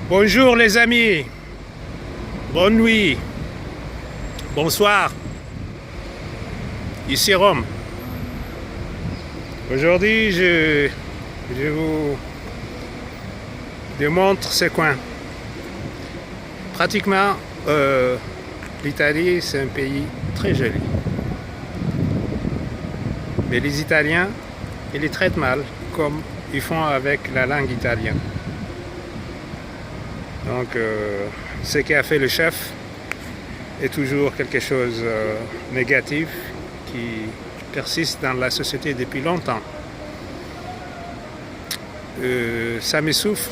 Bonjour les amis, bonne nuit, bonsoir, ici Rome. Aujourd'hui je vous démontre ce coin. Pratiquement l'Italie c'est un pays très joli. Mais les Italiens, ils les traitent mal comme ils font avec la langue italienne. Donc, ce qu'a fait le chef est toujours quelque chose de négatif qui persiste dans la société depuis longtemps. Ça me souffre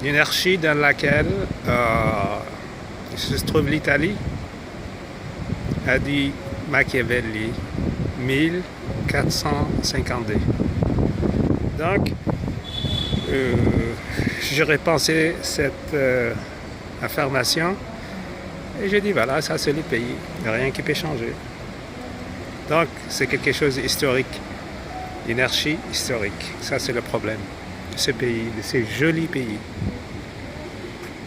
l'inertie dans laquelle se trouve l'Italie, a dit Machiavelli, 1452. Donc, j'aurais pensé cette affirmation et j'ai dit voilà, ça c'est le pays, il n'y a rien qui peut changer. Donc c'est quelque chose d'historique, l'énergie historique, ça c'est le problème de ce pays, de ce joli pays.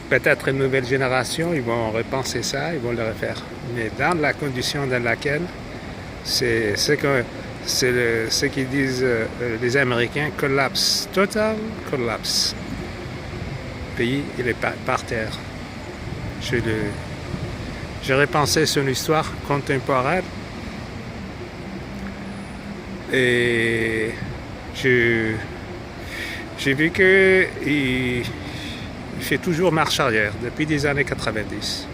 Peut-être une nouvelle génération, ils vont repenser ça, ils vont le refaire. Mais dans la condition dans laquelle c'est ce qu'ils disent les Américains, collapse, total collapse. Le pays, il est par terre. J'ai repensé son histoire contemporaine et j'ai vu qu'il fait toujours marche arrière depuis les années 90.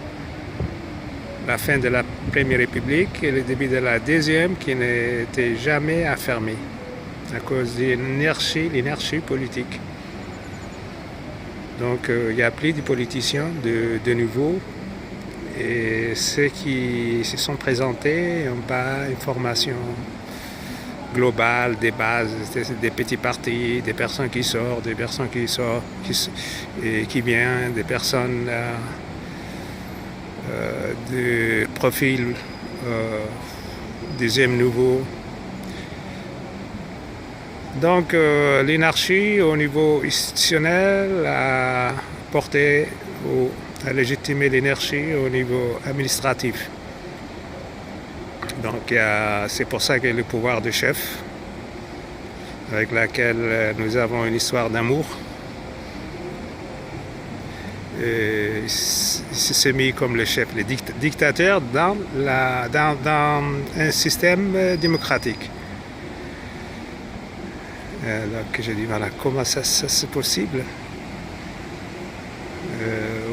La fin de la Première République et le début de la Deuxième qui n'était jamais affermée à cause de l'inertie politique. Donc il n'y a plus de politiciens de nouveau et ceux qui se sont présentés n'ont pas une formation globale, des bases, des petits partis, des personnes qui sortent, des personnes qui viennent, des personnes de profil deuxième nouveau. Donc l'énarchie au niveau institutionnel a porté à légitimer l'énergie au niveau administratif. Donc c'est pour ça que le pouvoir de chef, avec laquelle nous avons une histoire d'amour, il s'est mis comme le chef, le dictateur dans un système démocratique. Donc j'ai dit voilà, comment ça c'est possible?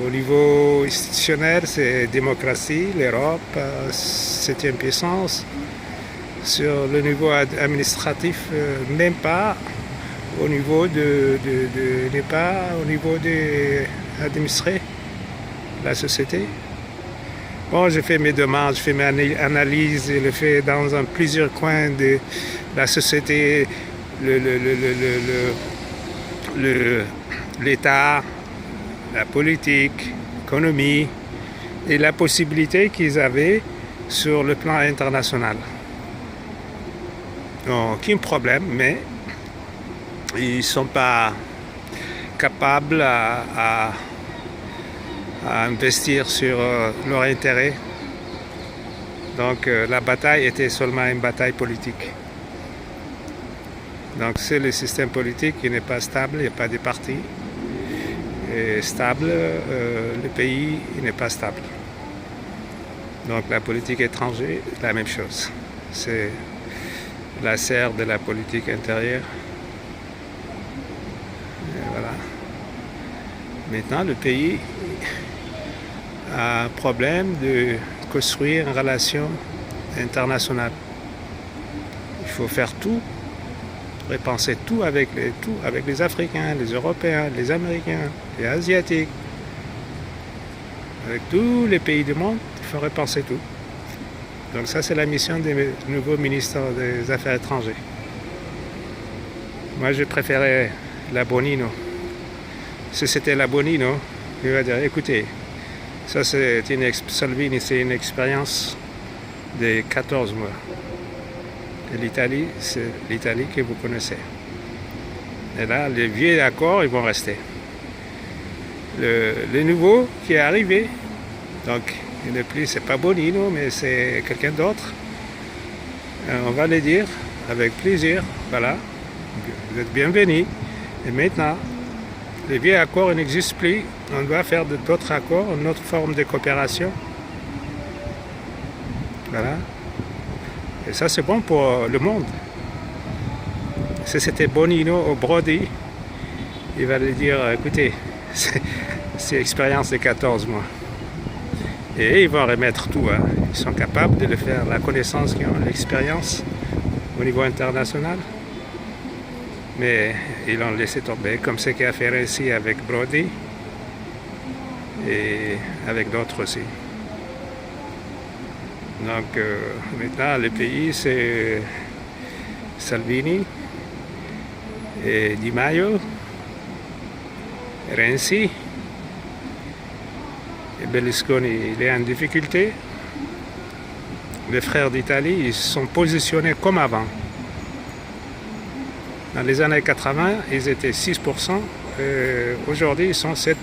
Au niveau institutionnel, c'est démocratie, l'Europe, septième puissance. Sur le niveau administratif, même pas au niveau n'est pas au niveau d'administrer la société. Bon, je fais mes demandes, je fais mes analyses, je le fais dans plusieurs coins de la société, l'État, la politique, l'économie et la possibilité qu'ils avaient sur le plan international. Donc, aucun problème, mais ils ne sont pas capables à investir sur leur intérêt. Donc la bataille était seulement une bataille politique. Donc c'est le système politique qui n'est pas stable, il n'y a pas de parti stable, le pays n'est pas stable. Donc la politique étrangère, la même chose. C'est la serre de la politique intérieure. Et voilà. Maintenant, le pays a un problème de construire une relation internationale. Il faut faire tout, repenser tout avec les Africains, les Européens, les Américains, les Asiatiques. Avec tous les pays du monde, il faut repenser tout. Donc ça, c'est la mission des nouveaux ministres des Affaires étrangères. Moi, je préférais la Bonino. Si c'était la Bonino, il va dire, écoutez, ça c'est Salvini, c'est une expérience de 14 mois. Et l'Italie, c'est l'Italie que vous connaissez. Et là, les vieux accords, ils vont rester. le nouveau qui est arrivé. Donc, il n'est plus, c'est pas Bonino, mais c'est quelqu'un d'autre. On va le dire avec plaisir. Voilà, vous êtes bienvenus. Et maintenant, les vieux accords n'existent plus. On doit faire d'autres accords, une autre forme de coopération. Voilà. Et ça, c'est bon pour le monde. Si c'était Bonino ou Brody, il va lui dire, écoutez, c'est l'expérience de 14 mois. Et ils vont remettre tout. Hein. Ils sont capables de le faire, la connaissance qu'ils ont, l'expérience au niveau international. Mais ils l'ont laissé tomber, comme ce qu'il a fait ici avec Brody et avec d'autres aussi. Donc maintenant, le pays, c'est Salvini et Di Maio, Renzi. Et Berlusconi, il est en difficulté. Les frères d'Italie, ils se sont positionnés comme avant. Dans les années 80, ils étaient 6%. Aujourd'hui, ils sont 7%.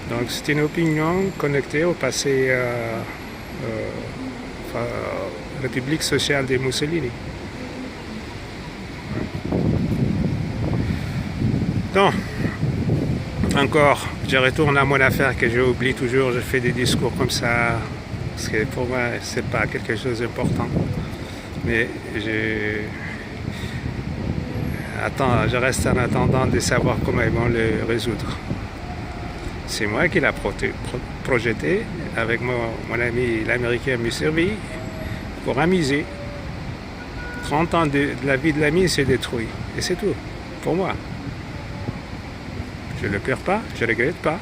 Donc c'est une opinion connectée au passé République sociale de Mussolini. Donc, encore, je retourne à mon affaire que j'oublie toujours, je fais des discours comme ça, parce que pour moi, c'est pas quelque chose d'important. Mais je reste en attendant de savoir comment ils vont le résoudre. C'est moi qui l'ai projeté avec mon ami l'Américain Musservi pour amuser. 30 ans de la vie de l'ami s'est détruit. Et c'est tout, pour moi. Je ne le perds pas, je ne regrette pas.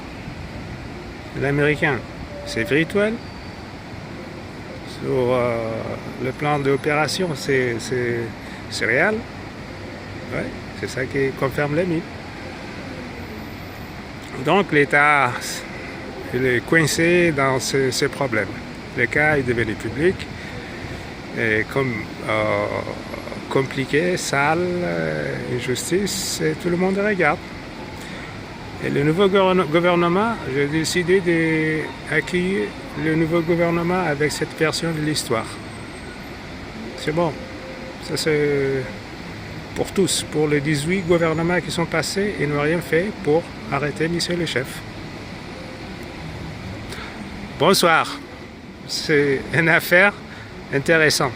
L'Américain, c'est virtuel. Sur le plan d'opération, c'est réel. Ouais, c'est ça qui confirme l'ami. Donc l'État il est coincé dans ce problème. Le cas est devenu public, et comme compliqué, sale, injustice, et tout le monde regarde. Et le nouveau gouvernement, j'ai décidé d'accueillir le nouveau gouvernement avec cette version de l'histoire. C'est bon. Ça c'est pour tous, pour les 18 gouvernements qui sont passés et n'ont rien fait pour arrêter monsieur le chef. Bonsoir. C'est une affaire intéressante.